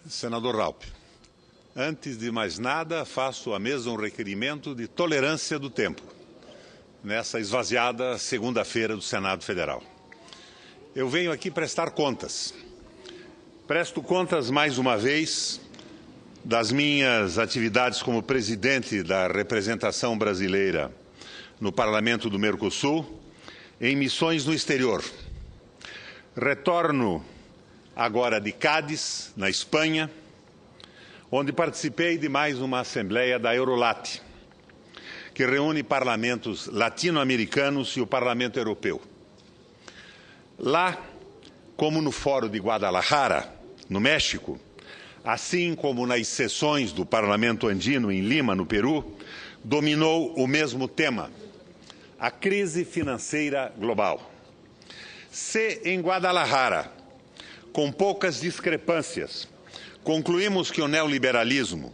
Senador Raupp, antes de mais nada, faço à mesa um requerimento de tolerância do tempo, nessa esvaziada segunda-feira do Senado Federal. Eu venho aqui prestar contas. Presto contas, mais uma vez, das minhas atividades como presidente da representação brasileira no Parlamento do Mercosul, em missões no exterior. Retorno agora de Cádiz, na Espanha, onde participei de mais uma assembleia da Eurolat, que reúne parlamentos latino-americanos e o Parlamento Europeu. Lá, como no Fórum de Guadalajara, no México, assim como nas sessões do Parlamento Andino em Lima, no Peru, dominou o mesmo tema: a crise financeira global. Se em Guadalajara, com poucas discrepâncias, concluímos que o neoliberalismo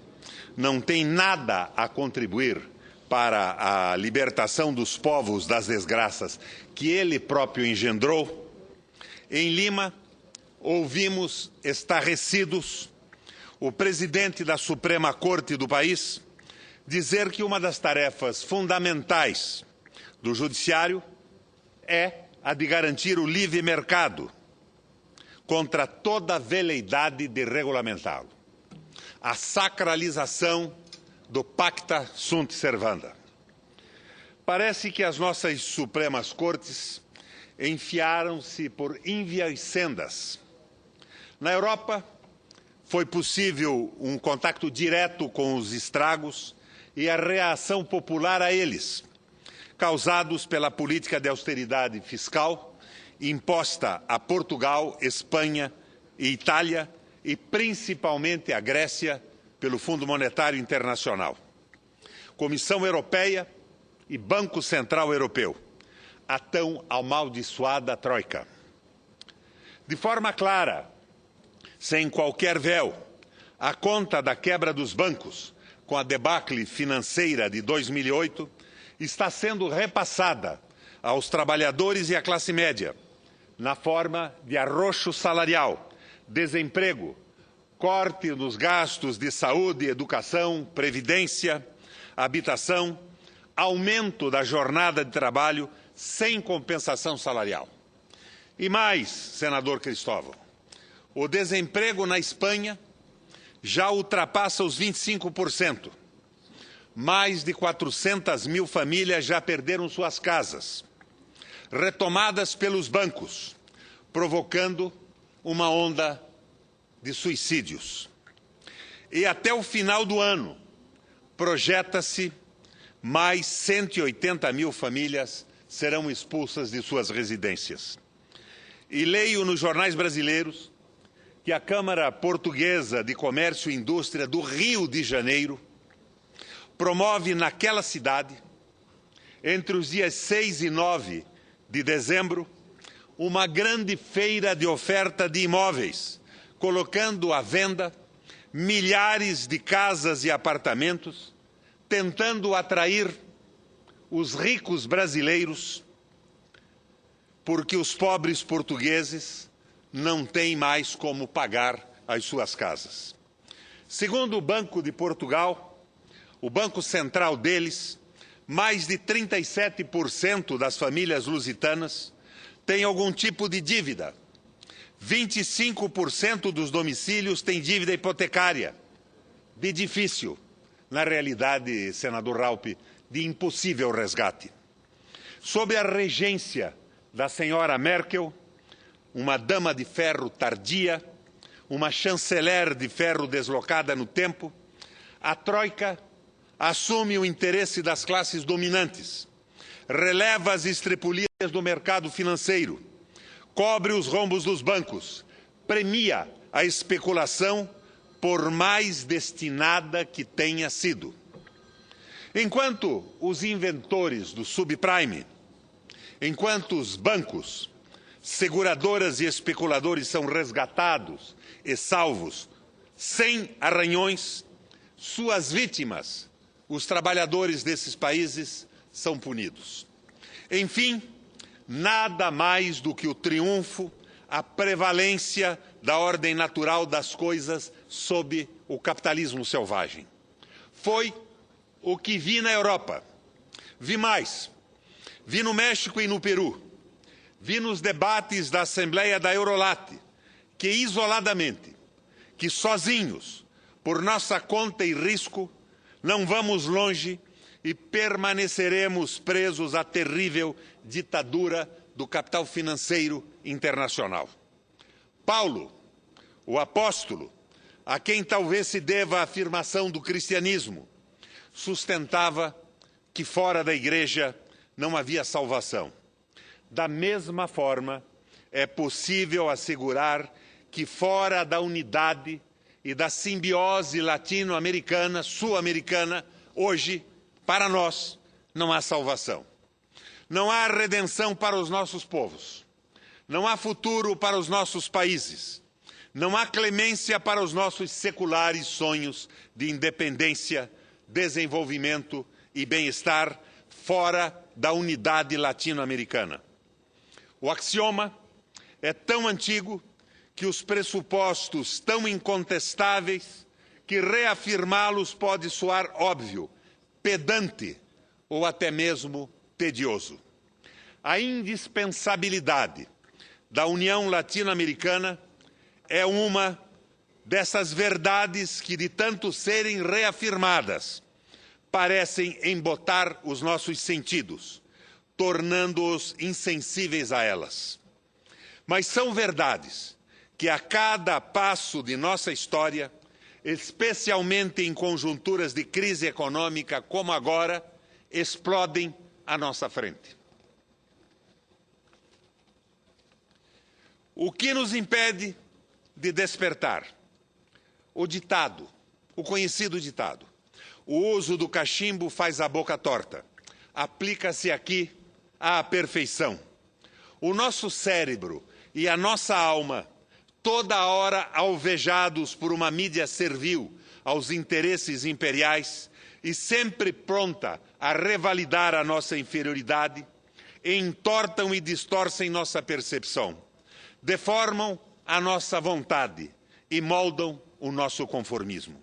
não tem nada a contribuir para a libertação dos povos das desgraças que ele próprio engendrou, em Lima ouvimos estarrecidos o presidente da Suprema Corte do país dizer que uma das tarefas fundamentais do Judiciário é a de garantir o livre mercado contra toda veleidade de regulamentá-lo. A sacralização do pacta sunt servanda. Parece que as nossas Supremas Cortes enfiaram-se por ínvias sendas. Na Europa, foi possível um contato direto com os estragos e a reação popular a eles, causados pela política de austeridade fiscal imposta a Portugal, Espanha e Itália e principalmente a Grécia pelo Fundo Monetário Internacional. Comissão Europeia e Banco Central Europeu, a tão amaldiçoada Troika. De forma clara, sem qualquer véu, a conta da quebra dos bancos com a debacle financeira de 2008 está sendo repassada aos trabalhadores e à classe média, na forma de arroxo salarial, desemprego, corte nos gastos de saúde, educação, previdência, habitação, aumento da jornada de trabalho sem compensação salarial. E mais, senador Cristóvão, o desemprego na Espanha já ultrapassa os 25%. Mais de 400 mil famílias já perderam suas casas, retomadas pelos bancos, provocando uma onda de suicídios. E até o final do ano, projeta-se mais 180 mil famílias serão expulsas de suas residências. E leio nos jornais brasileiros que a Câmara Portuguesa de Comércio e Indústria do Rio de Janeiro promove naquela cidade, entre os dias 6 e 9 de dezembro, uma grande feira de oferta de imóveis, colocando à venda milhares de casas e apartamentos, tentando atrair os ricos brasileiros, porque os pobres portugueses não têm mais como pagar as suas casas. Segundo o Banco de Portugal, o Banco Central deles, mais de 37% das famílias lusitanas têm algum tipo de dívida. 25% dos domicílios têm dívida hipotecária, de difícil, na realidade, senador Raupp, de impossível resgate. Sob a regência da senhora Merkel, uma dama de ferro tardia, uma chanceler de ferro deslocada no tempo, a Troika assume o interesse das classes dominantes, releva as estripulias do mercado financeiro, cobre os rombos dos bancos, premia a especulação por mais destinada que tenha sido. Enquanto os inventores do subprime, enquanto os bancos, seguradoras e especuladores são resgatados e salvos sem arranhões, suas vítimas, os trabalhadores desses países, são punidos. Enfim, nada mais do que o triunfo, a prevalência da ordem natural das coisas sob o capitalismo selvagem. Foi o que vi na Europa. Vi mais. Vi no México e no Peru. Vi nos debates da Assembleia da Eurolat que isoladamente, que sozinhos, por nossa conta e risco, não vamos longe e permaneceremos presos à terrível ditadura do capital financeiro internacional. Paulo, o apóstolo, a quem talvez se deva a afirmação do cristianismo, sustentava que fora da igreja não havia salvação. Da mesma forma, é possível assegurar que fora da unidade e da simbiose latino-americana, sul-americana, hoje, para nós, não há salvação. Não há redenção para os nossos povos. Não há futuro para os nossos países. Não há clemência para os nossos seculares sonhos de independência, desenvolvimento e bem-estar fora da unidade latino-americana. O axioma é tão antigo que os pressupostos tão incontestáveis que reafirmá-los pode soar óbvio, pedante ou até mesmo tedioso. A indispensabilidade da União Latino-Americana é uma dessas verdades que, de tanto serem reafirmadas, parecem embotar os nossos sentidos, tornando-os insensíveis a elas. Mas são verdades que, a cada passo de nossa história, especialmente em conjunturas de crise econômica como agora, explodem à nossa frente. O que nos impede de despertar? O ditado, o conhecido ditado. O uso do cachimbo faz a boca torta. Aplica-se aqui à perfeição. O nosso cérebro e a nossa alma, toda hora alvejados por uma mídia servil aos interesses imperiais e sempre pronta a revalidar a nossa inferioridade, entortam e distorcem nossa percepção, deformam a nossa vontade e moldam o nosso conformismo.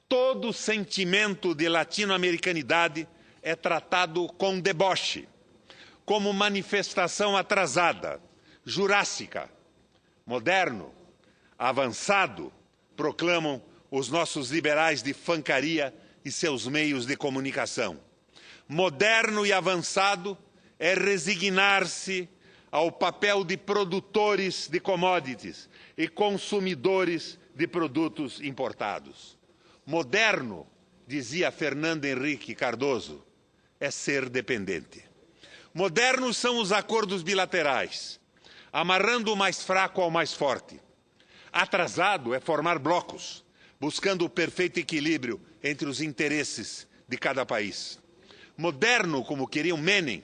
Todo sentimento de latino-americanidade é tratado com deboche, como manifestação atrasada, jurássica, moderno, avançado, proclamam os nossos liberais de fancaria e seus meios de comunicação. Moderno e avançado é resignar-se ao papel de produtores de commodities e consumidores de produtos importados. Moderno, dizia Fernando Henrique Cardoso, é ser dependente. Modernos são os acordos bilaterais, amarrando o mais fraco ao mais forte. Atrasado é formar blocos, buscando o perfeito equilíbrio entre os interesses de cada país. Moderno, como queriam Menem,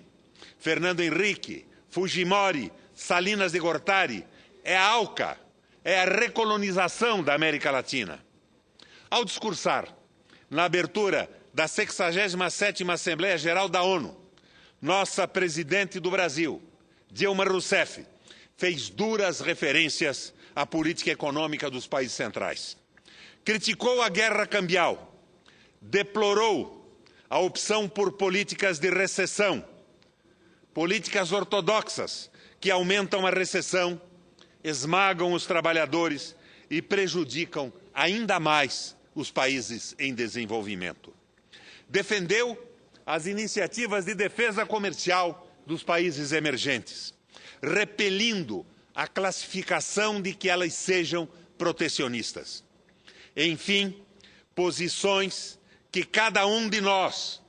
Fernando Henrique, Fujimori, Salinas de Gortari, é a ALCA, é a recolonização da América Latina. Ao discursar na abertura da 67ª Assembleia Geral da ONU, nossa presidente do Brasil, Dilma Rousseff, fez duras referências à política econômica dos países centrais. Criticou a guerra cambial, deplorou a opção por políticas de recessão, políticas ortodoxas que aumentam a recessão, esmagam os trabalhadores e prejudicam ainda mais os países em desenvolvimento. Defendeu as iniciativas de defesa comercial dos países emergentes, repelindo a classificação de que elas sejam protecionistas. Enfim, posições que cada um de nós,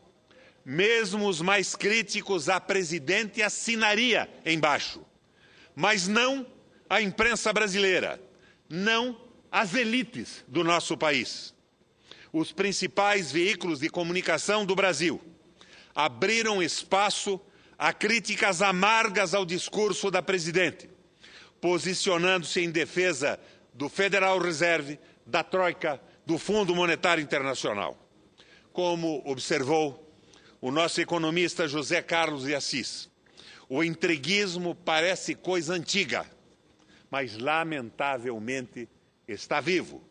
mesmo os mais críticos à presidente, assinaria embaixo, mas não a imprensa brasileira, não as elites do nosso país. Os principais veículos de comunicação do Brasil abriram espaço a críticas amargas ao discurso da presidente, posicionando-se em defesa do Federal Reserve, da Troika, do Fundo Monetário Internacional. Como observou o nosso economista José Carlos de Assis, o entreguismo parece coisa antiga, mas lamentavelmente está vivo,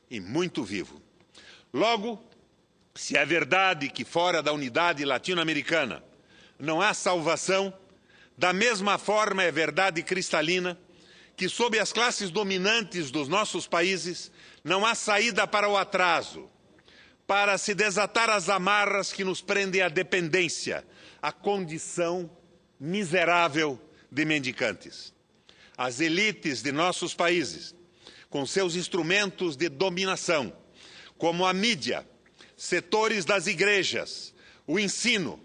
e muito vivo. Logo, se é verdade que fora da unidade latino-americana não há salvação, da mesma forma é verdade cristalina que sob as classes dominantes dos nossos países não há saída para o atraso, para se desatar as amarras que nos prendem à dependência, à condição miserável de mendicantes. As elites de nossos países, com seus instrumentos de dominação, como a mídia, setores das igrejas, o ensino,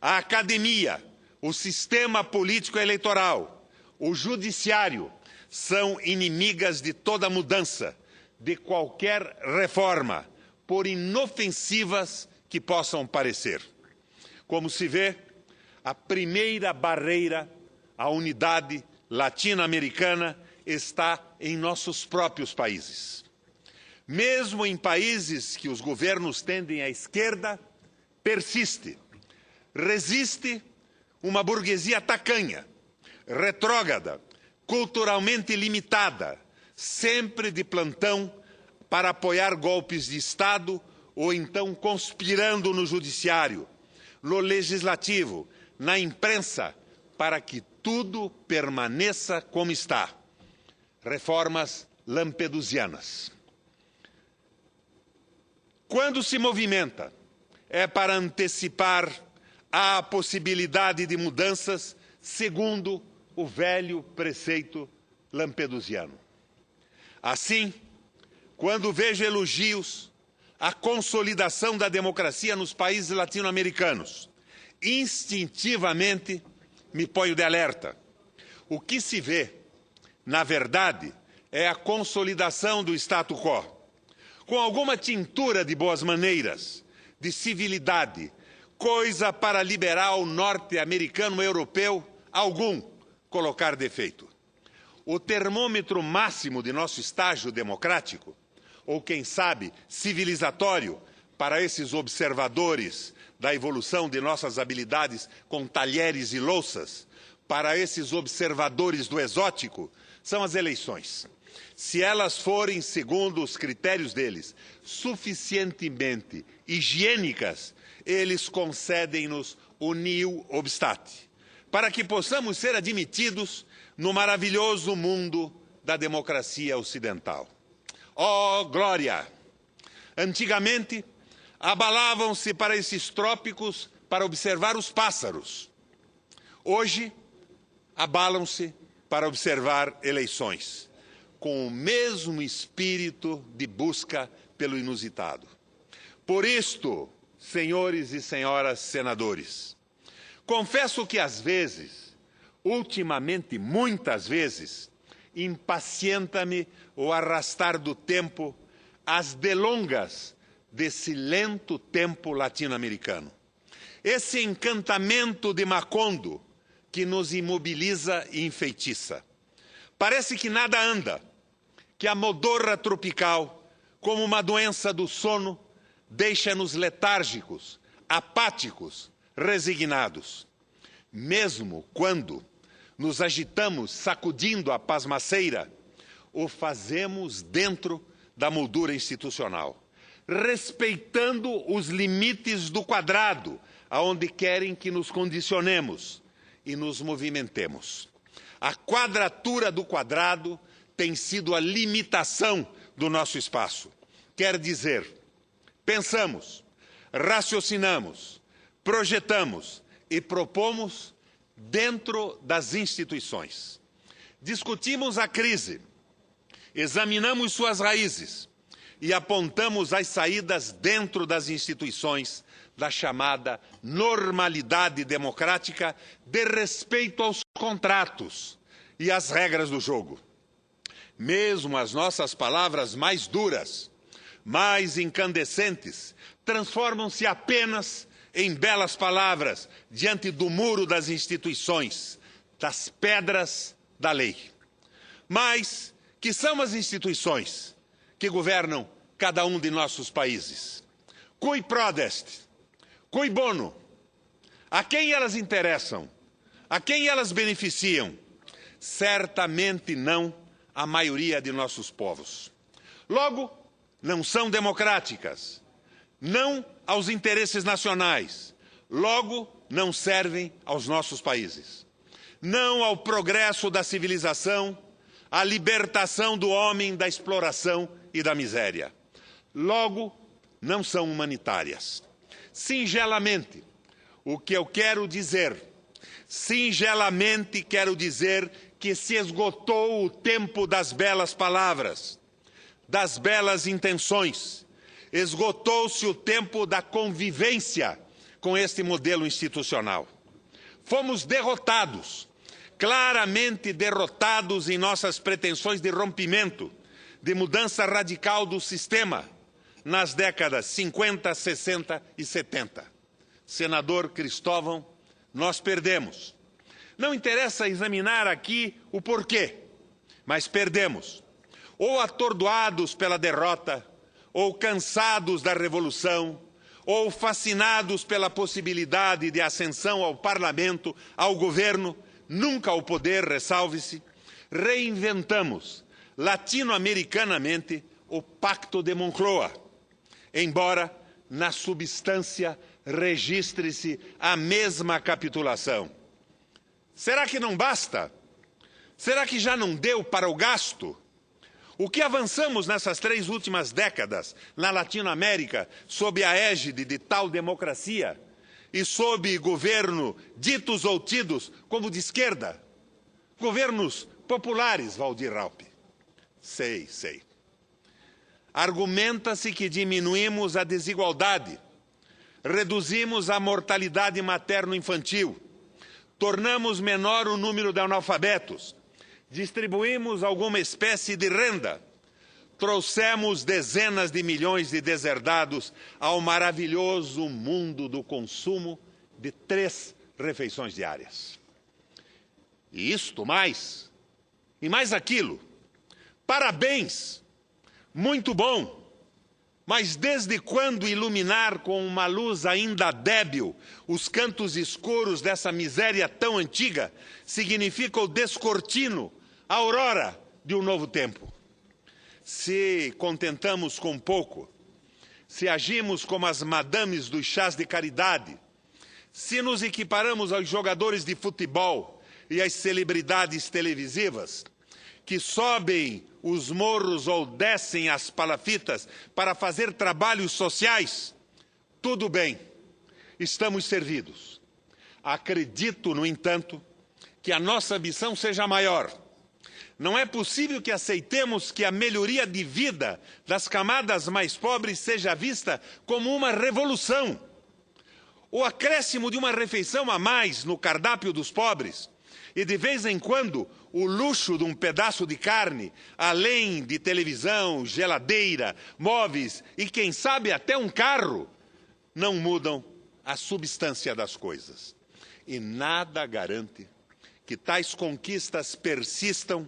a academia, o sistema político eleitoral, o judiciário, são inimigas de toda mudança, de qualquer reforma, por inofensivas que possam parecer. Como se vê, a primeira barreira à unidade latino-americana está em nossos próprios países. Mesmo em países que os governos tendem à esquerda, persiste, resiste uma burguesia tacanha, retrógrada, culturalmente limitada, sempre de plantão para apoiar golpes de Estado ou então conspirando no judiciário, no legislativo, na imprensa, para que tudo permaneça como está. Reformas lampedusianas. Quando se movimenta, é para antecipar a possibilidade de mudanças segundo o velho preceito lampedusiano. Assim, quando vejo elogios à consolidação da democracia nos países latino-americanos, instintivamente me ponho de alerta. O que se vê, na verdade, é a consolidação do status quo, com alguma tintura de boas maneiras, de civilidade, coisa para liberal norte-americano europeu algum colocar defeito. O termômetro máximo de nosso estágio democrático, ou quem sabe civilizatório, para esses observadores da evolução de nossas habilidades com talheres e louças, para esses observadores do exótico, são as eleições. Se elas forem, segundo os critérios deles, suficientemente higiênicas, eles concedem-nos o nihil obstate, para que possamos ser admitidos no maravilhoso mundo da democracia ocidental. Oh, glória! Antigamente, abalavam-se para esses trópicos para observar os pássaros. Hoje, abalam-se para observar eleições, com o mesmo espírito de busca pelo inusitado. Por isto, senhores e senhoras senadores, confesso que às vezes, ultimamente muitas vezes, impacienta-me o arrastar do tempo as delongas desse lento tempo latino-americano. Esse encantamento de Macondo que nos imobiliza e enfeitiça. Parece que nada anda, que a modorra tropical, como uma doença do sono, deixa-nos letárgicos, apáticos, resignados. Mesmo quando nos agitamos sacudindo a pasmaceira, o fazemos dentro da moldura institucional, respeitando os limites do quadrado, aonde querem que nos condicionemos e nos movimentemos. A quadratura do quadrado tem sido a limitação do nosso espaço. Quer dizer, pensamos, raciocinamos, projetamos e propomos dentro das instituições. Discutimos a crise, examinamos suas raízes e apontamos as saídas dentro das instituições da chamada normalidade democrática de respeito aos contratos e às regras do jogo. Mesmo as nossas palavras mais duras, mais incandescentes, transformam-se apenas em belas palavras diante do muro das instituições, das pedras da lei. Mas que são as instituições que governam cada um de nossos países? Cui prodest? Cui bono? A quem elas interessam? A quem elas beneficiam? Certamente não a maioria de nossos povos. Logo, não são democráticas, não aos interesses nacionais, logo, não servem aos nossos países. Não ao progresso da civilização, à libertação do homem da exploração e da miséria. Logo, não são humanitárias. Singelamente, o que eu quero dizer, singelamente quero dizer que se esgotou o tempo das belas palavras, das belas intenções, esgotou-se o tempo da convivência com este modelo institucional. Fomos derrotados, claramente derrotados em nossas pretensões de rompimento, de mudança radical do sistema, nas décadas 50, 60 e 70. Senador Cristóvão, nós perdemos. Não interessa examinar aqui o porquê, mas perdemos. Ou atordoados pela derrota, ou cansados da revolução, ou fascinados pela possibilidade de ascensão ao parlamento, ao governo, nunca ao poder, ressalve-se, reinventamos latino-americanamente o Pacto de Moncloa, embora na substância registre-se a mesma capitulação. Será que não basta? Será que já não deu para o gasto? O que avançamos nessas 3 últimas décadas na Latinoamérica sob a égide de tal democracia e sob governo ditos ou tidos como de esquerda? Governos populares, Waldir Raupp. Sei. Argumenta-se que diminuímos a desigualdade, reduzimos a mortalidade materno-infantil, tornamos menor o número de analfabetos, distribuímos alguma espécie de renda, trouxemos dezenas de milhões de deserdados ao maravilhoso mundo do consumo de 3 refeições diárias. E isto mais, e mais aquilo. Parabéns! Muito bom! Mas desde quando iluminar com uma luz ainda débil os cantos escuros dessa miséria tão antiga significa o descortino, a aurora de um novo tempo? Se contentamos com pouco, se agimos como as madames dos chás de caridade, se nos equiparamos aos jogadores de futebol e às celebridades televisivas, que sobem os morros ou descem as palafitas para fazer trabalhos sociais, tudo bem, estamos servidos. Acredito, no entanto, que a nossa missão seja maior. Não é possível que aceitemos que a melhoria de vida das camadas mais pobres seja vista como uma revolução. O acréscimo de uma refeição a mais no cardápio dos pobres e, de vez em quando, o luxo de um pedaço de carne, além de televisão, geladeira, móveis e, quem sabe, até um carro, não mudam a substância das coisas. E nada garante que tais conquistas persistam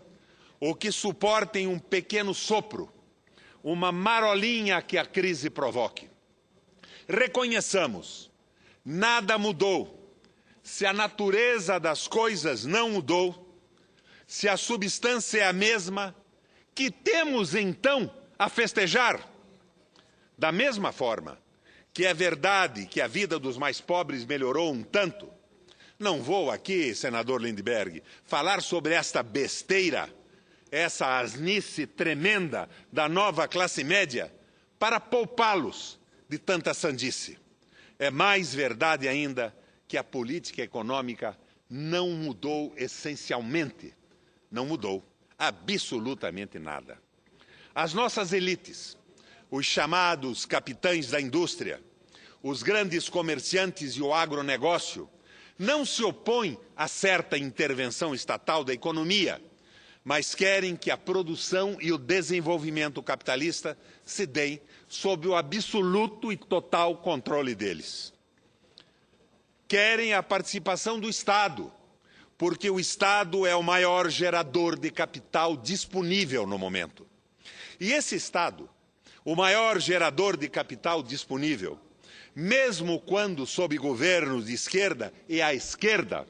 ou que suportem um pequeno sopro, uma marolinha que a crise provoque. Reconheçamos, nada mudou. Se a natureza das coisas não mudou, se a substância é a mesma, que temos então a festejar? Da mesma forma que é verdade que a vida dos mais pobres melhorou um tanto, não vou aqui, senador Lindbergh, falar sobre esta besteira, essa asnice tremenda da nova classe média, para poupá-los de tanta sandice. É mais verdade ainda que a política econômica não mudou essencialmente. Não mudou absolutamente nada. As nossas elites, os chamados capitães da indústria, os grandes comerciantes e o agronegócio, não se opõem a certa intervenção estatal da economia, mas querem que a produção e o desenvolvimento capitalista se deem sob o absoluto e total controle deles. Querem a participação do Estado, porque o Estado é o maior gerador de capital disponível no momento. E esse Estado, o maior gerador de capital disponível, mesmo quando sob governos de esquerda e à esquerda,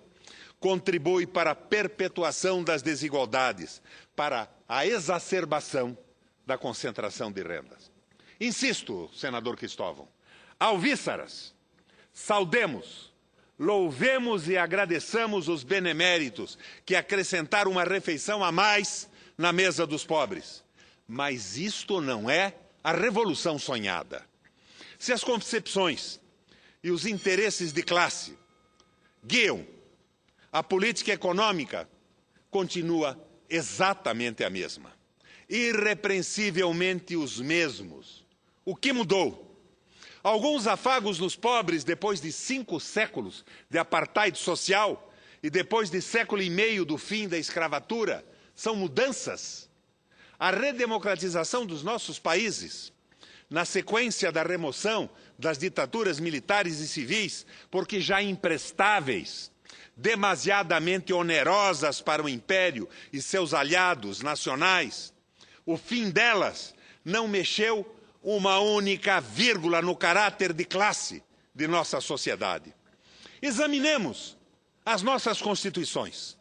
contribui para a perpetuação das desigualdades, para a exacerbação da concentração de rendas. Insisto, senador Cristóvão, alvíceras, saudemos, louvemos e agradeçamos os beneméritos que acrescentaram uma refeição a mais na mesa dos pobres. Mas isto não é a revolução sonhada. Se as concepções e os interesses de classe guiam a política econômica, continua exatamente a mesma. Irrepreensivelmente os mesmos. O que mudou? Alguns afagos nos pobres depois de 5 séculos de apartheid social e depois de século e meio do fim da escravatura são mudanças. A redemocratização dos nossos países, na sequência da remoção das ditaduras militares e civis, porque já imprestáveis, demasiadamente onerosas para o Império e seus aliados nacionais, o fim delas não mexeu uma única vírgula no caráter de classe de nossa sociedade. Examinemos as nossas constituições.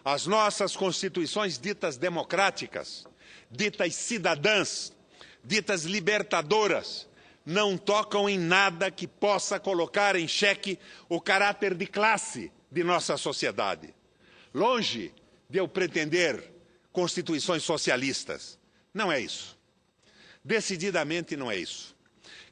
As nossas constituições ditas democráticas, ditas cidadãs, ditas libertadoras, não tocam em nada que possa colocar em xeque o caráter de classe de nossa sociedade. Longe de eu pretender constituições socialistas. Não é isso. Decididamente não é isso.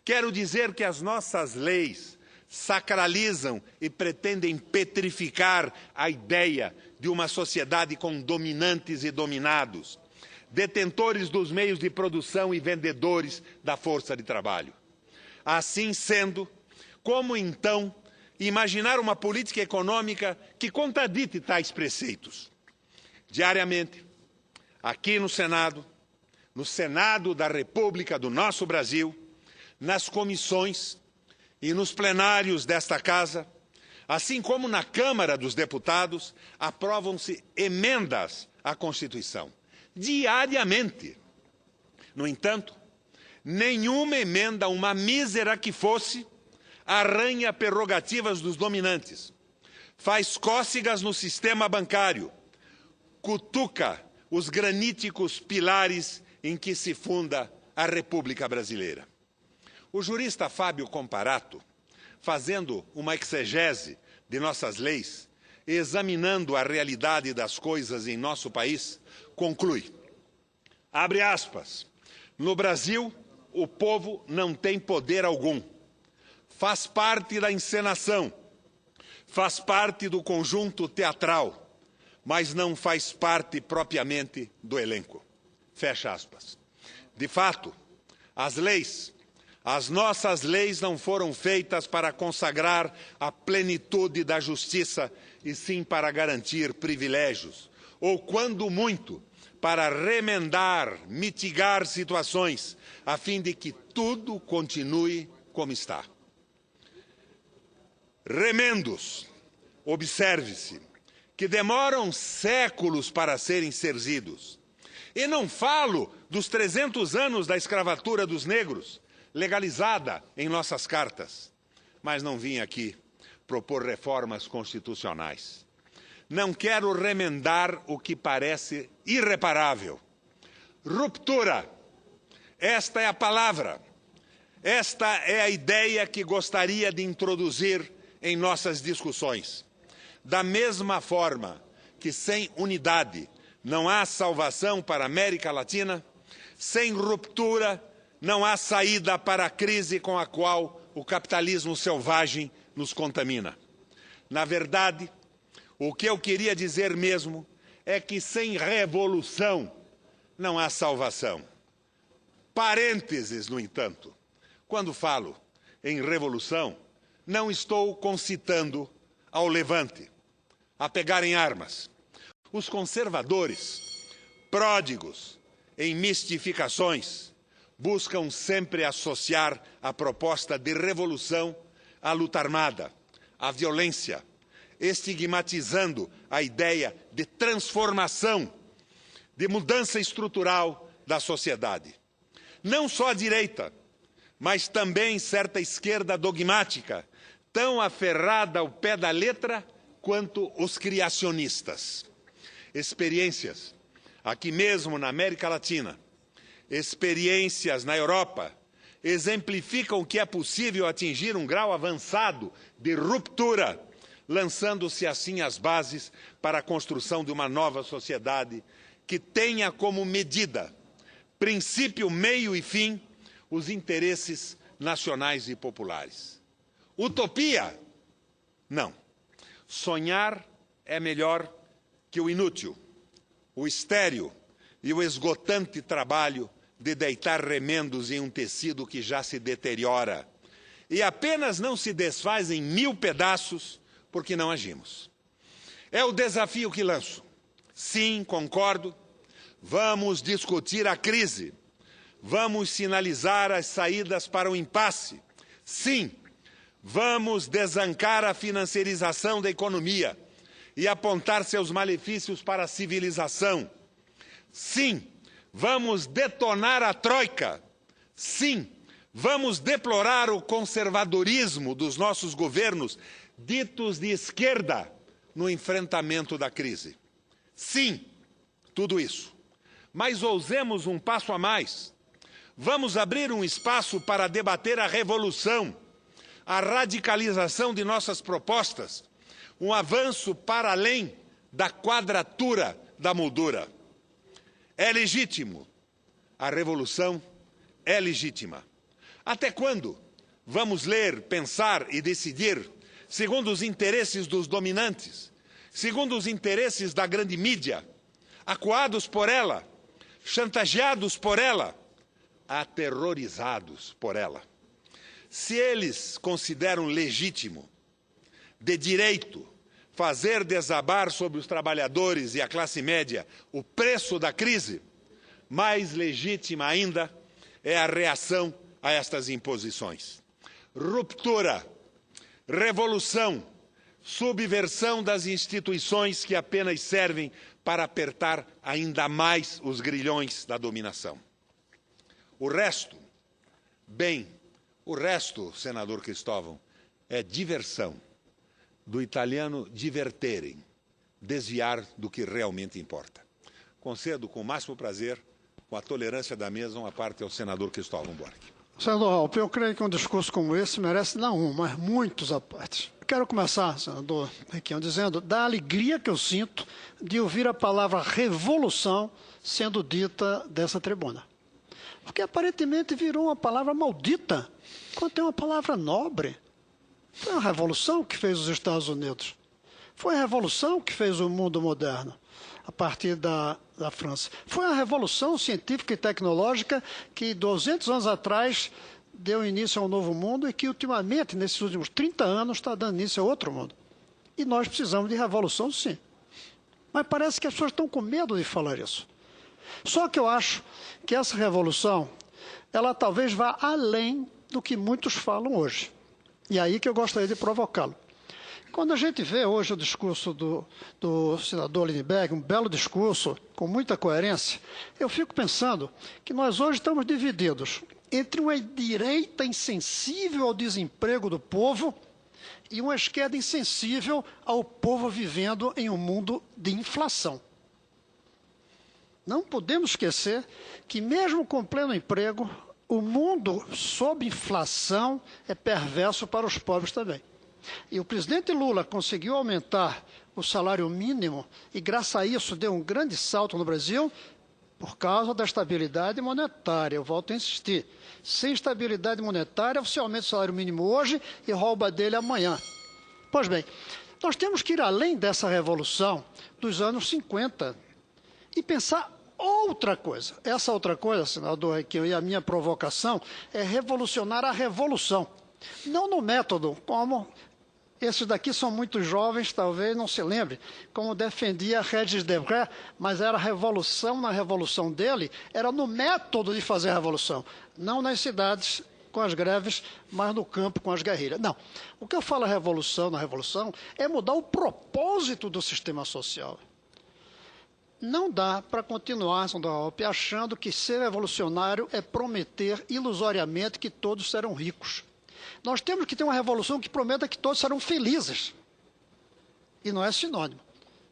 Quero dizer que as nossas leis sacralizam e pretendem petrificar a ideia de uma sociedade com dominantes e dominados, detentores dos meios de produção e vendedores da força de trabalho. Assim sendo, como então imaginar uma política econômica que contradite tais preceitos? Diariamente, aqui no Senado da República do nosso Brasil, nas comissões e nos plenários desta Casa, assim como na Câmara dos Deputados, aprovam-se emendas à Constituição. Diariamente. No entanto, nenhuma emenda, uma mísera que fosse, arranha prerrogativas dos dominantes, faz cócegas no sistema bancário, cutuca os graníticos pilares em que se funda a República Brasileira. O jurista Fábio Comparato, fazendo uma exegese de nossas leis, examinando a realidade das coisas em nosso país, conclui, abre aspas, no Brasil, o povo não tem poder algum. Faz parte da encenação, faz parte do conjunto teatral, mas não faz parte propriamente do elenco. Fecha aspas. De fato, as nossas leis não foram feitas para consagrar a plenitude da justiça, e sim para garantir privilégios, ou, quando muito, para remendar, mitigar situações, a fim de que tudo continue como está. Remendos, observe-se, que demoram séculos para serem exercidos. E não falo dos 300 anos da escravatura dos negros, legalizada em nossas cartas. Mas não vim aqui propor reformas constitucionais. Não quero remendar o que parece irreparável. Ruptura. Esta é a palavra. Esta é a ideia que gostaria de introduzir em nossas discussões. Da mesma forma que sem unidade não há salvação para a América Latina, sem ruptura não há saída para a crise com a qual o capitalismo selvagem nos contamina. Na verdade, o que eu queria dizer mesmo é que sem revolução não há salvação. Parênteses, no entanto, quando falo em revolução, não estou concitando ao levante, a pegar em armas. Os conservadores, pródigos em mistificações, buscam sempre associar a proposta de revolução à luta armada, à violência, estigmatizando a ideia de transformação, de mudança estrutural da sociedade. Não só a direita, mas também certa esquerda dogmática, tão aferrada ao pé da letra quanto os criacionistas. Experiências aqui mesmo na América Latina, experiências na Europa, exemplificam que é possível atingir um grau avançado de ruptura, lançando-se assim as bases para a construção de uma nova sociedade que tenha como medida, princípio, meio e fim, os interesses nacionais e populares. Utopia? Não. Sonhar é melhor que o inútil, o estéril e o esgotante trabalho de deitar remendos em um tecido que já se deteriora e apenas não se desfaz em 1000 pedaços porque não agimos. É o desafio que lanço. Sim, concordo. Vamos discutir a crise. Vamos sinalizar as saídas para o impasse. Sim, vamos desancar a financiarização da economia e apontar seus malefícios para a civilização. Sim, vamos detonar a troika. Sim, vamos deplorar o conservadorismo dos nossos governos, ditos de esquerda, no enfrentamento da crise. Sim, tudo isso. Mas ousemos um passo a mais. Vamos abrir um espaço para debater a revolução, a radicalização de nossas propostas, um avanço para além da quadratura da moldura. É legítimo. A revolução é legítima. Até quando vamos ler, pensar e decidir segundo os interesses dos dominantes, segundo os interesses da grande mídia, acuados por ela, chantageados por ela, aterrorizados por ela? Se eles consideram legítimo, de direito, fazer desabar sobre os trabalhadores e a classe média o preço da crise, mais legítima ainda é a reação a estas imposições. Ruptura, revolução, subversão das instituições que apenas servem para apertar ainda mais os grilhões da dominação. O resto, bem, o resto, senador Cristóvão, é diversão, do italiano diverterem, desviar do que realmente importa. Concedo com o máximo prazer, com a tolerância da mesa, uma parte ao senador Cristóvão Buarque. Senador Raupp, eu creio que um discurso como esse merece não um, mas muitos à parte. Quero começar, senador Requião, dizendo da alegria que eu sinto de ouvir a palavra revolução sendo dita dessa tribuna. Porque aparentemente virou uma palavra maldita, quando é uma palavra nobre. Foi a revolução que fez os Estados Unidos. Foi a revolução que fez o mundo moderno, a partir da França. Foi a revolução científica e tecnológica que, 200 anos atrás, deu início a um novo mundo e que, ultimamente, nesses últimos 30 anos, está dando início a outro mundo. E nós precisamos de revolução, sim. Mas parece que as pessoas estão com medo de falar isso. Só que eu acho que essa revolução, ela talvez vá além do que muitos falam hoje. E é aí que eu gostaria de provocá-lo. Quando a gente vê hoje o discurso do senador Lindbergh, um belo discurso, com muita coerência, eu fico pensando que nós hoje estamos divididos entre uma direita insensível ao desemprego do povo e uma esquerda insensível ao povo vivendo em um mundo de inflação. Não podemos esquecer que, mesmo com pleno emprego, o mundo sob inflação é perverso para os pobres também. E o presidente Lula conseguiu aumentar o salário mínimo e, graças a isso, deu um grande salto no Brasil por causa da estabilidade monetária. Eu volto a insistir. Sem estabilidade monetária, você aumenta o salário mínimo hoje e rouba dele amanhã. Pois bem, nós temos que ir além dessa revolução dos anos 50 e pensar outra coisa. Essa outra coisa, senador Requião, e a minha provocação é revolucionar a revolução. Não no método, como esses daqui são muito jovens, talvez não se lembre, como defendia Regis Debray, mas era revolução na revolução dele, era no método de fazer a revolução, não nas cidades com as greves, mas no campo com as guerrilhas. Não. O que eu falo revolução na revolução é mudar o propósito do sistema social. Não dá para continuar, senador Raupp, achando que ser revolucionário é prometer ilusoriamente que todos serão ricos. Nós temos que ter uma revolução que prometa que todos serão felizes. E não é sinônimo.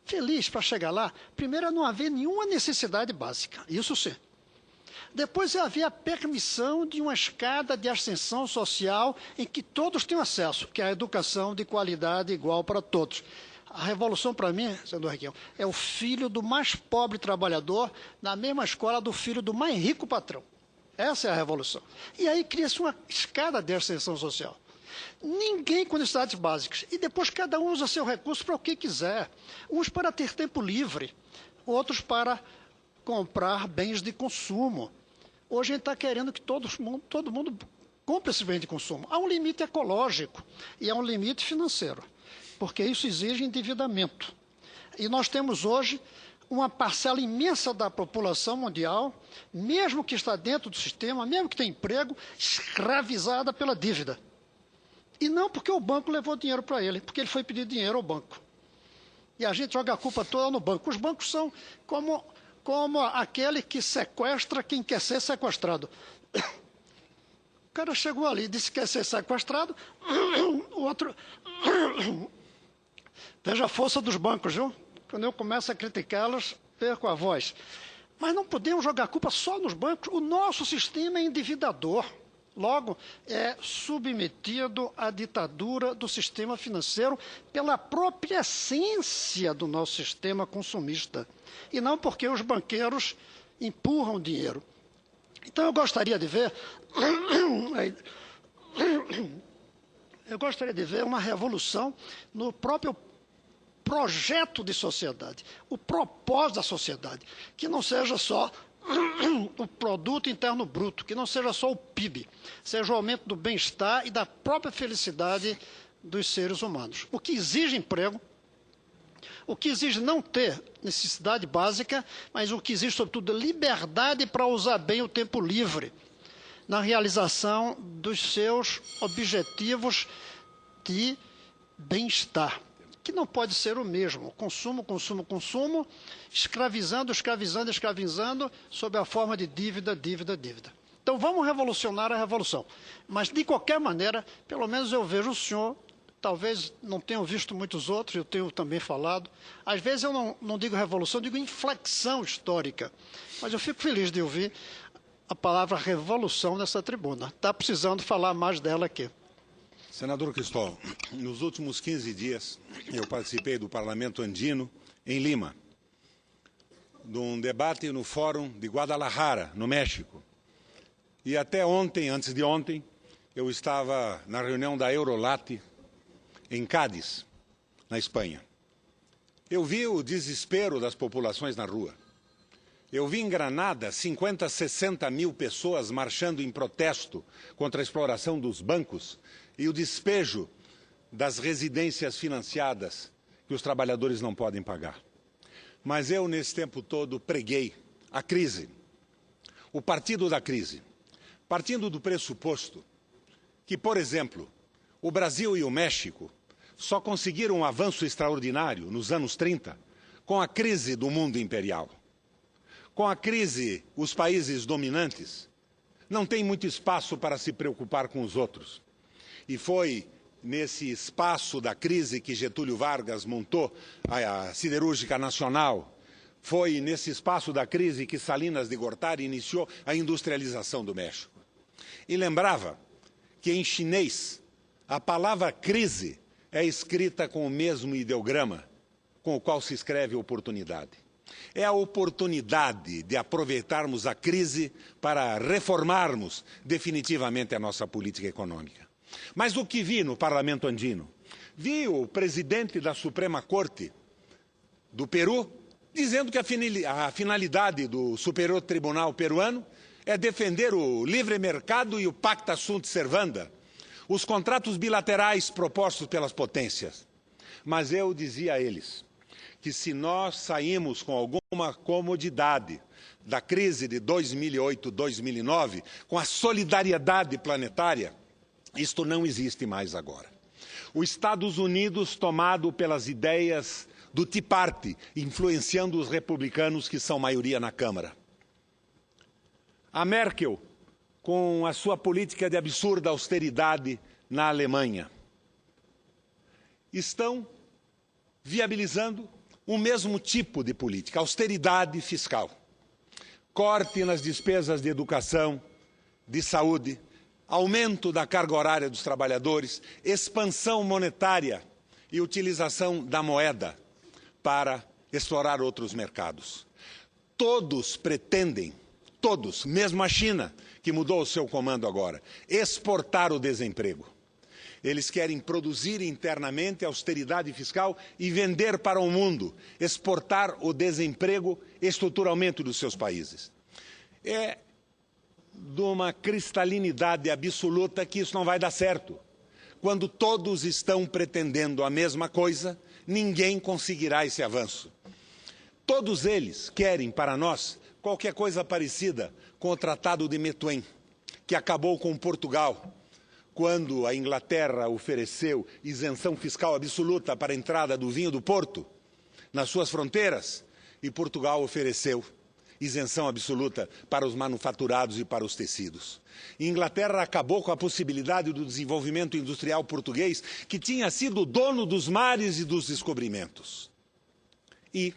feliz para chegar lá, primeiro é não haver nenhuma necessidade básica, isso sim. Depois é haver a permissão de uma escada de ascensão social em que todos tenham acesso, que é a educação de qualidade igual para todos. A revolução, para mim, senador Requião, é o filho do mais pobre trabalhador na mesma escola do filho do mais rico patrão. Essa é a revolução. E aí cria-se uma escada de ascensão social. Ninguém com necessidades básicas. E depois cada um usa seu recurso para o que quiser. Uns para ter tempo livre, outros para comprar bens de consumo. Hoje a gente está querendo que todo mundo compre esse bem de consumo. Há um limite ecológico e há um limite financeiro, porque isso exige endividamento. E nós temos hoje uma parcela imensa da população mundial, mesmo que está dentro do sistema, mesmo que tem emprego, escravizada pela dívida. E não porque o banco levou dinheiro para ele, porque ele foi pedir dinheiro ao banco. E a gente joga a culpa toda no banco. Os bancos são como aquele que sequestra quem quer ser sequestrado. O cara chegou ali, disse que quer ser sequestrado, o outro... Veja a força dos bancos, viu? Quando eu começo a criticá-los, perco a voz. Mas não podemos jogar a culpa só nos bancos. O nosso sistema é endividador. Logo, é submetido à ditadura do sistema financeiro pela própria essência do nosso sistema consumista. E não porque os banqueiros empurram dinheiro. Então, eu gostaria de ver uma revolução no próprio projeto de sociedade, o propósito da sociedade, que não seja só o produto interno bruto, que não seja só o PIB, seja o aumento do bem-estar e da própria felicidade dos seres humanos. O que exige emprego, o que exige não ter necessidade básica, mas o que exige, sobretudo, liberdade para usar bem o tempo livre na realização dos seus objetivos de bem-estar, que não pode ser o mesmo. Consumo, consumo, consumo, escravizando, sob a forma de dívida, dívida, dívida. Então vamos revolucionar a revolução. Mas, de qualquer maneira, pelo menos eu vejo o senhor, talvez não tenham visto muitos outros, eu tenho também falado. Às vezes eu não digo revolução, digo inflexão histórica. Mas eu fico feliz de ouvir a palavra revolução nessa tribuna. Está precisando falar mais dela aqui. Senador Cristóvão, nos últimos 15 dias, eu participei do Parlamento Andino, em Lima, de um debate no Fórum de Guadalajara, no México. E até ontem, antes de ontem, eu estava na reunião da Eurolat, em Cádiz, na Espanha. Eu vi o desespero das populações na rua. Eu vi em Granada 50, 60 mil pessoas marchando em protesto contra a exploração dos bancos e o despejo das residências financiadas que os trabalhadores não podem pagar. Mas eu, nesse tempo todo, preguei a crise, o partido da crise, partindo do pressuposto que, por exemplo, o Brasil e o México só conseguiram um avanço extraordinário nos anos 30 com a crise do mundo imperial. Com a crise, os países dominantes não têm muito espaço para se preocupar com os outros. E foi nesse espaço da crise que Getúlio Vargas montou a Siderúrgica Nacional. Foi nesse espaço da crise que Salinas de Gortari iniciou a industrialização do México. E lembrava que em chinês a palavra crise é escrita com o mesmo ideograma com o qual se escreve oportunidade. É a oportunidade de aproveitarmos a crise para reformarmos definitivamente a nossa política econômica. Mas o que vi no Parlamento Andino? Vi o presidente da Suprema Corte do Peru dizendo que a finalidade do Superior Tribunal peruano é defender o livre mercado e o Pacta Sunt Servanda, os contratos bilaterais propostos pelas potências. Mas eu dizia a eles que se nós saímos com alguma comodidade da crise de 2008, 2009, com a solidariedade planetária, isto não existe mais agora. Os Estados Unidos, tomado pelas ideias do Tea Party, influenciando os republicanos que são maioria na Câmara. A Merkel, com a sua política de absurda austeridade na Alemanha, estão viabilizando o mesmo tipo de política, austeridade fiscal. Corte nas despesas de educação, de saúde, aumento da carga horária dos trabalhadores, expansão monetária e utilização da moeda para explorar outros mercados. Todos pretendem, todos, mesmo a China, que mudou o seu comando agora, exportar o desemprego. Eles querem produzir internamente austeridade fiscal e vender para o mundo, exportar o desemprego estruturalmente dos seus países. É de uma cristalinidade absoluta que isso não vai dar certo. Quando todos estão pretendendo a mesma coisa, ninguém conseguirá esse avanço. Todos eles querem para nós qualquer coisa parecida com o Tratado de Methuen, que acabou com Portugal, quando a Inglaterra ofereceu isenção fiscal absoluta para a entrada do vinho do Porto nas suas fronteiras, e Portugal ofereceu isenção absoluta para os manufaturados e para os tecidos. A Inglaterra acabou com a possibilidade do desenvolvimento industrial português, que tinha sido dono dos mares e dos descobrimentos. E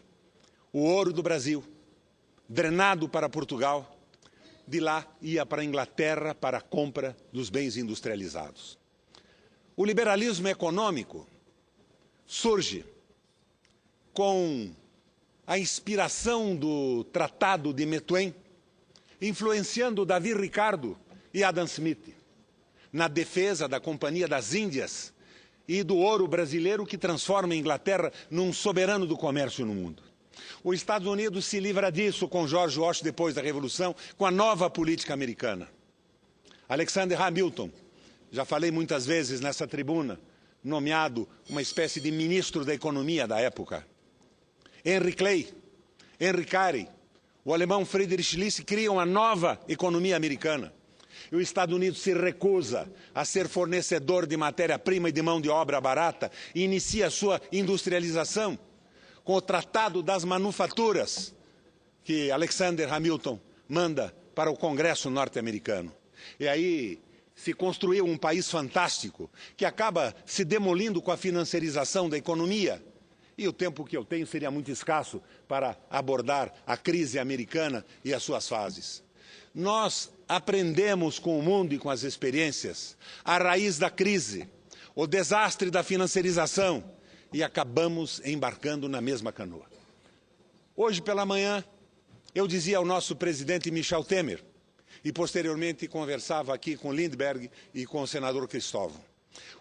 o ouro do Brasil, drenado para Portugal, de lá ia para a Inglaterra para a compra dos bens industrializados. O liberalismo econômico surge com a inspiração do Tratado de Methuen, influenciando Davi Ricardo e Adam Smith na defesa da Companhia das Índias e do ouro brasileiro, que transforma a Inglaterra num soberano do comércio no mundo. Os Estados Unidos se livra disso com George Washington depois da Revolução, com a nova política americana. Alexander Hamilton, já falei muitas vezes nessa tribuna, nomeado uma espécie de ministro da economia da época. Henry Clay, Henry Carey, o alemão Friedrich List criam a nova economia americana. E os Estados Unidos se recusa a ser fornecedor de matéria-prima e de mão de obra barata e inicia a sua industrialização com o Tratado das Manufaturas, que Alexander Hamilton manda para o Congresso norte-americano. E aí se construiu um país fantástico, que acaba se demolindo com a financiarização da economia. E o tempo que eu tenho seria muito escasso para abordar a crise americana e as suas fases. Nós aprendemos com o mundo e com as experiências a raiz da crise, o desastre da financiarização, e acabamos embarcando na mesma canoa. Hoje pela manhã, eu dizia ao nosso presidente Michel Temer, e posteriormente conversava aqui com Lindbergh e com o senador Cristóvão,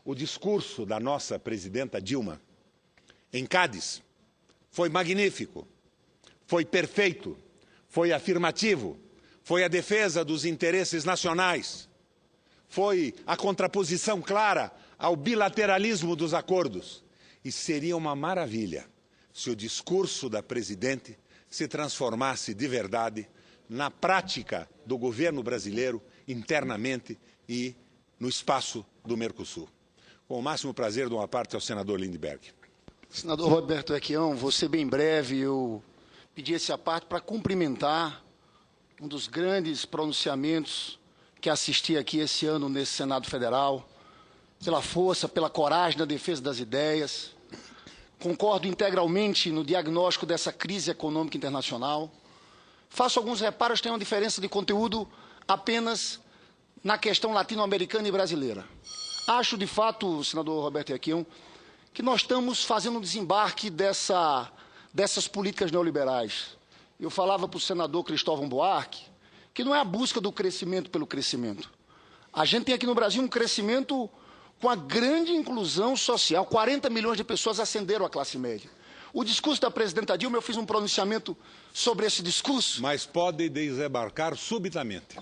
o discurso da nossa presidenta Dilma em Cádiz foi magnífico, foi perfeito, foi afirmativo, foi a defesa dos interesses nacionais, foi a contraposição clara ao bilateralismo dos acordos. E seria uma maravilha se o discurso da presidente se transformasse de verdade na prática do governo brasileiro, internamente e no espaço do Mercosul. Com o máximo prazer, dou uma parte ao senador Lindbergh. Senador Roberto Requião, vou ser bem breve. Eu pedi essa parte para cumprimentar um dos grandes pronunciamentos que assisti aqui esse ano nesse Senado Federal, pela força, pela coragem na defesa das ideias. Concordo integralmente no diagnóstico dessa crise econômica internacional. Faço alguns reparos, tem uma diferença de conteúdo apenas na questão latino-americana e brasileira. Acho, de fato, senador Roberto Requião, que nós estamos fazendo um desembarque dessas políticas neoliberais. Eu falava para o senador Cristóvão Buarque que não é a busca do crescimento pelo crescimento. A gente tem aqui no Brasil um crescimento com a grande inclusão social. 40 milhões de pessoas ascenderam à classe média. O discurso da presidenta Dilma, eu fiz um pronunciamento sobre esse discurso. Mas pode desembarcar subitamente,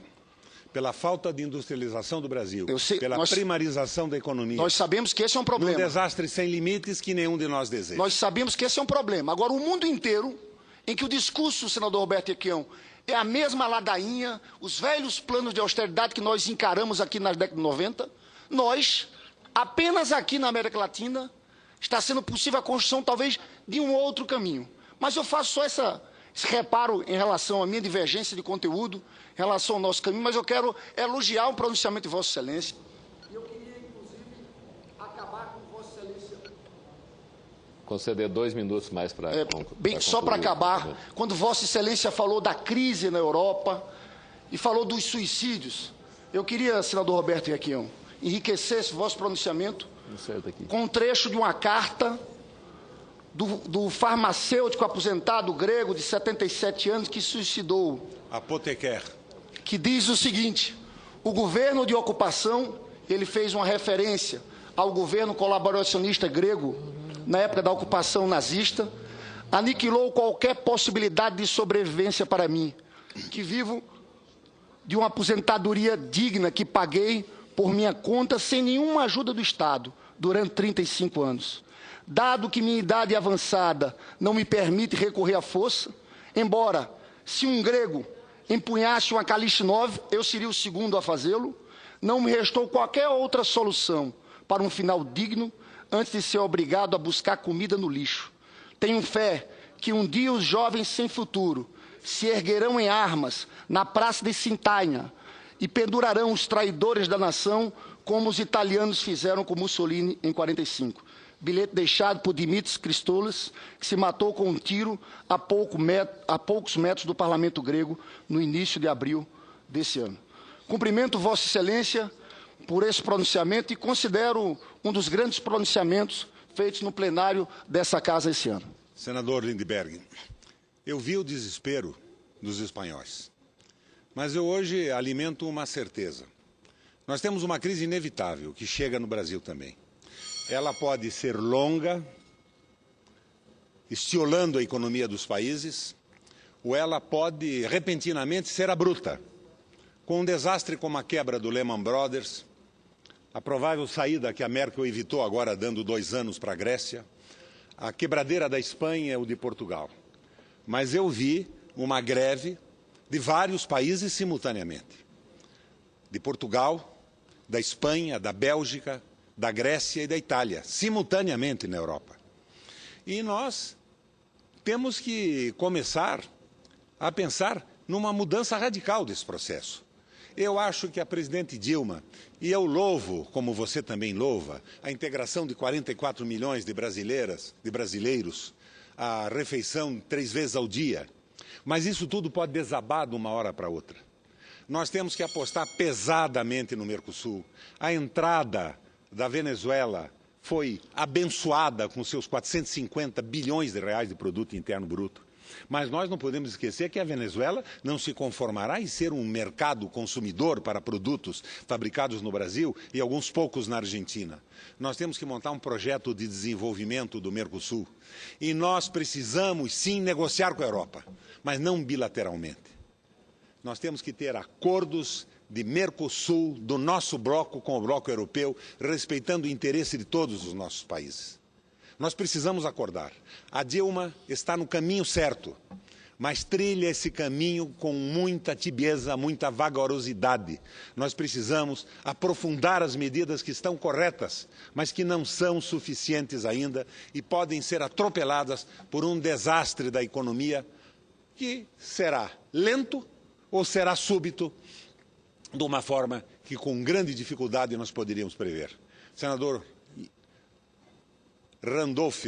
pela falta de industrialização do Brasil, pela primarização da economia. Nós sabemos que esse é um problema. Um desastre sem limites que nenhum de nós deseja. Nós sabemos que esse é um problema. Agora, o mundo inteiro, em que o discurso, senador Roberto Requião, é a mesma ladainha, os velhos planos de austeridade que nós encaramos aqui nas décadas de 90, nós, apenas aqui na América Latina, está sendo possível a construção, talvez, de um outro caminho. Mas eu faço só esse reparo em relação à minha divergência de conteúdo, em relação ao nosso caminho, mas eu quero elogiar o pronunciamento de Vossa Excelência. E eu queria, inclusive, acabar com Vossa Excelência. conceder 2 minutos mais para só para acabar, quando Vossa Excelência falou da crise na Europa e falou dos suicídios, eu queria, senador Roberto Requião, enriquecer esse vosso pronunciamento com um trecho de uma carta do farmacêutico aposentado grego de 77 anos que suicidou. Apoteker. Que diz o seguinte: o governo de ocupação, ele fez uma referência ao governo colaboracionista grego na época da ocupação nazista, aniquilou qualquer possibilidade de sobrevivência para mim, que vivo de uma aposentadoria digna que paguei por minha conta sem nenhuma ajuda do Estado durante 35 anos. Dado que minha idade avançada não me permite recorrer à força, embora se um grego empunhasse uma Kalashnikov, eu seria o segundo a fazê-lo, não me restou qualquer outra solução para um final digno antes de ser obrigado a buscar comida no lixo. Tenho fé que um dia os jovens sem futuro se erguerão em armas na praça de Sintaina e pendurarão os traidores da nação como os italianos fizeram com Mussolini em 45. Bilhete deixado por Dimitris Christoulas, que se matou com um tiro a poucos metros do parlamento grego no início de abril desse ano. Cumprimento Vossa Excelência por esse pronunciamento e considero um dos grandes pronunciamentos feitos no plenário dessa casa esse ano. Senador Lindbergh, eu vi o desespero dos espanhóis, mas eu hoje alimento uma certeza. Nós temos uma crise inevitável que chega no Brasil também. Ela pode ser longa, estiolando a economia dos países, ou ela pode repentinamente ser abrupta, com um desastre como a quebra do Lehman Brothers, a provável saída que a Merkel evitou agora dando 2 anos para a Grécia, a quebradeira da Espanha ou de Portugal. Mas eu vi uma greve de vários países simultaneamente. De Portugal, da Espanha, da Bélgica, da Grécia e da Itália, simultaneamente na Europa. E nós temos que começar a pensar numa mudança radical desse processo. Eu acho que a presidente Dilma, e eu louvo, como você também louva, a integração de 44 milhões de brasileiros, a refeição 3 vezes ao dia, mas isso tudo pode desabar de uma hora para outra. Nós temos que apostar pesadamente no Mercosul. A entrada da Venezuela foi abençoada com seus 450 bilhões de reais de produto interno bruto. Mas nós não podemos esquecer que a Venezuela não se conformará em ser um mercado consumidor para produtos fabricados no Brasil e alguns poucos na Argentina. Nós temos que montar um projeto de desenvolvimento do Mercosul. E nós precisamos, sim, negociar com a Europa, mas não bilateralmente. Nós temos que ter acordos de Mercosul, do nosso bloco com o bloco europeu, respeitando o interesse de todos os nossos países. Nós precisamos acordar. A Dilma está no caminho certo, mas trilha esse caminho com muita tibieza, muita vagarosidade. Nós precisamos aprofundar as medidas que estão corretas, mas que não são suficientes ainda e podem ser atropeladas por um desastre da economia que será lento ou será súbito, de uma forma que com grande dificuldade nós poderíamos prever. Senador Randolph,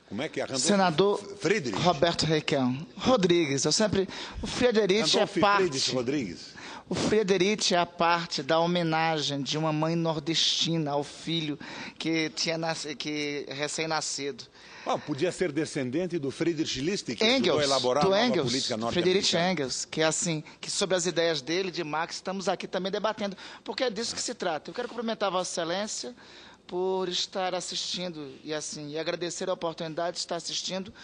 como é que é? Randolph? Senador Friedrich. Roberto Requião. Rodrigues, eu sempre... O Friedrich Randolph é parte... Friedrich Rodrigues. O Friedrich é a parte da homenagem de uma mãe nordestina ao filho que recém-nascido. Podia ser descendente do Friedrich List, que ajudou a elaborar a nova política norte-americana. Friedrich Engels, que é assim, que sobre as ideias dele, de Marx, estamos aqui também debatendo, porque é disso que se trata. Eu quero cumprimentar a Vossa Excelência por estar assistindo e agradecer a oportunidade de estar assistindo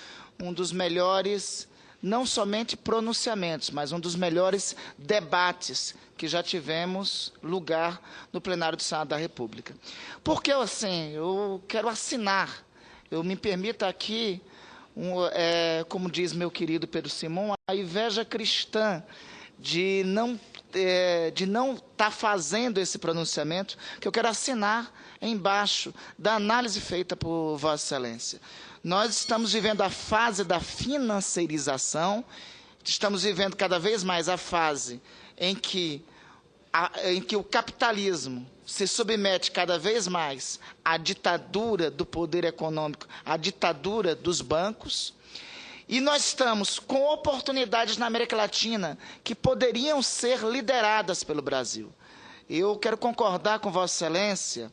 um dos melhores, não somente pronunciamentos, mas um dos melhores debates que já tivemos lugar no plenário do Senado da República. Porque, eu quero assinar, eu me permita aqui, como diz meu querido Pedro Simon, a inveja cristã de não estar fazendo esse pronunciamento, que eu quero assinar embaixo da análise feita por Vossa Excelência. Nós estamos vivendo a fase da financeirização, estamos vivendo cada vez mais a fase em que em que o capitalismo se submete cada vez mais à ditadura do poder econômico, à ditadura dos bancos, e nós estamos com oportunidades na América Latina que poderiam ser lideradas pelo Brasil. Eu quero concordar com Vossa Excelência,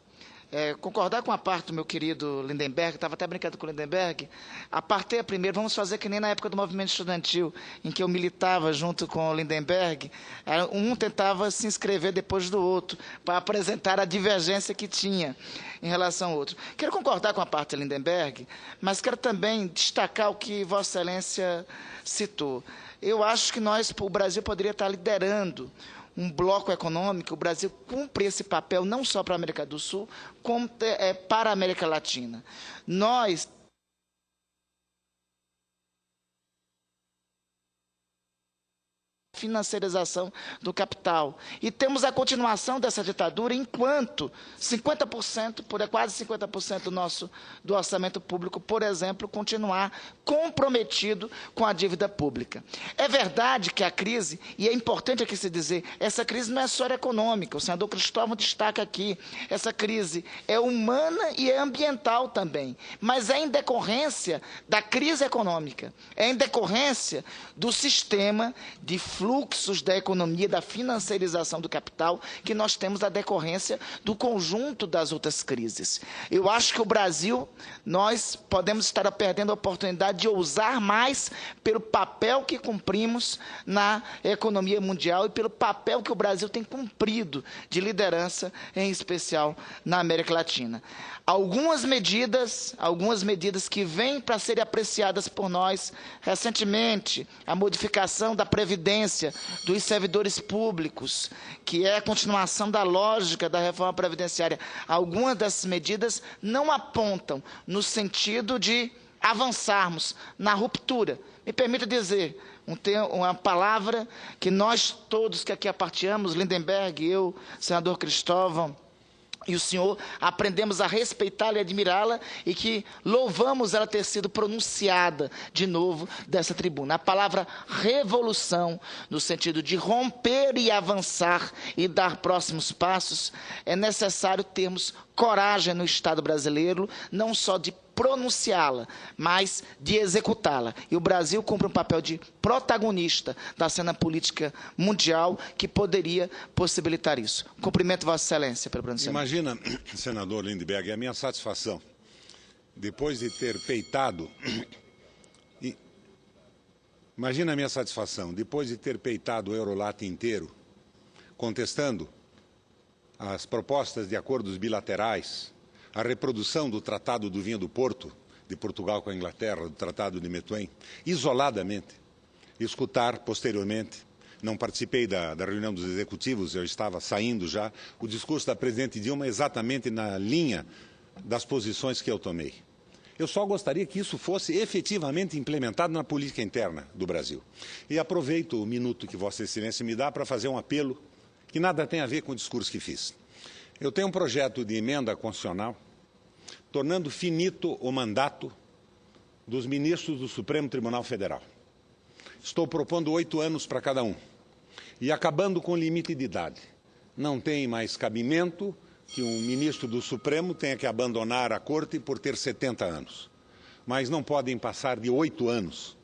concordar com a parte do meu querido Lindenberg, estava até brincando com o Lindenberg, a parte é primeiro, vamos fazer que nem na época do movimento estudantil, em que eu militava junto com o Lindenberg, um tentava se inscrever depois do outro, para apresentar a divergência que tinha em relação ao outro. Quero concordar com a parte de Lindenberg, mas quero também destacar o que Vossa Excelência citou. Eu acho que o Brasil poderia estar liderando um bloco econômico. O Brasil cumpre esse papel não só para a América do Sul, como para a América Latina. Nós financiarização do capital. E temos a continuação dessa ditadura enquanto 50%, quase 50% do orçamento público, por exemplo, continuar comprometido com a dívida pública. É verdade que a crise, e é importante aqui se dizer, essa crise não é só econômica, o senador Cristóvão destaca aqui, essa crise é humana e é ambiental também, mas é em decorrência da crise econômica, é em decorrência do sistema de fluxos da economia, da financiarização do capital, que nós temos a decorrência do conjunto das outras crises. Eu acho que o Brasil, nós podemos estar perdendo a oportunidade de ousar mais pelo papel que cumprimos na economia mundial e pelo papel que o Brasil tem cumprido de liderança, em especial na América Latina. Algumas medidas que vêm para serem apreciadas por nós recentemente, a modificação da Previdência dos servidores públicos, que é a continuação da lógica da reforma previdenciária. Algumas dessas medidas não apontam no sentido de avançarmos na ruptura. Me permita dizer uma palavra que nós todos que aqui aparteamos, Lindenberg, eu, senador Cristóvão, e o senhor, aprendemos a respeitá-la e admirá-la, e que louvamos ela ter sido pronunciada de novo dessa tribuna. A palavra revolução, no sentido de romper e avançar e dar próximos passos, é necessário termos coragem no Estado brasileiro, não só de pronunciá-la, mas de executá-la. E o Brasil cumpre um papel de protagonista da cena política mundial que poderia possibilitar isso. Cumprimento Vossa Excelência pelo pronunciamento. Imagina, senador Lindenberg, a minha satisfação, depois de ter peitado... Imagina a minha satisfação, depois de ter peitado o Eurolat inteiro, contestando as propostas de acordos bilaterais, a reprodução do Tratado do Vinho do Porto, de Portugal com a Inglaterra, do Tratado de Methuen, isoladamente, escutar posteriormente, não participei da reunião dos executivos, eu estava saindo já, o discurso da presidente Dilma exatamente na linha das posições que eu tomei. Eu só gostaria que isso fosse efetivamente implementado na política interna do Brasil. E aproveito o minuto que Vossa Excelência me dá para fazer um apelo que nada tem a ver com o discurso que fiz. Eu tenho um projeto de emenda constitucional tornando finito o mandato dos ministros do Supremo Tribunal Federal. Estou propondo 8 anos para cada um e acabando com o limite de idade. Não tem mais cabimento que um ministro do Supremo tenha que abandonar a corte por ter 70 anos. Mas não podem passar de 8 anos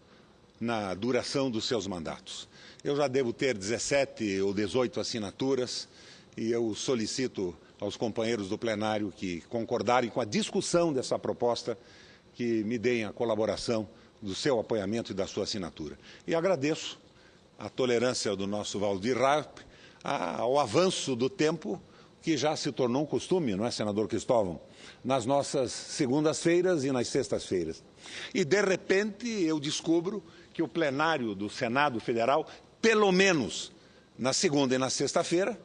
na duração dos seus mandatos. Eu já devo ter 17 ou 18 assinaturas e eu solicito aos companheiros do plenário que concordarem com a discussão dessa proposta, que me deem a colaboração do seu apoiamento e da sua assinatura. E agradeço a tolerância do nosso Valdir Rapp ao avanço do tempo, que já se tornou um costume, não é, senador Cristóvão? Nas nossas segundas-feiras e nas sextas-feiras. E, de repente, eu descubro que o plenário do Senado Federal, pelo menos na segunda e na sexta-feira,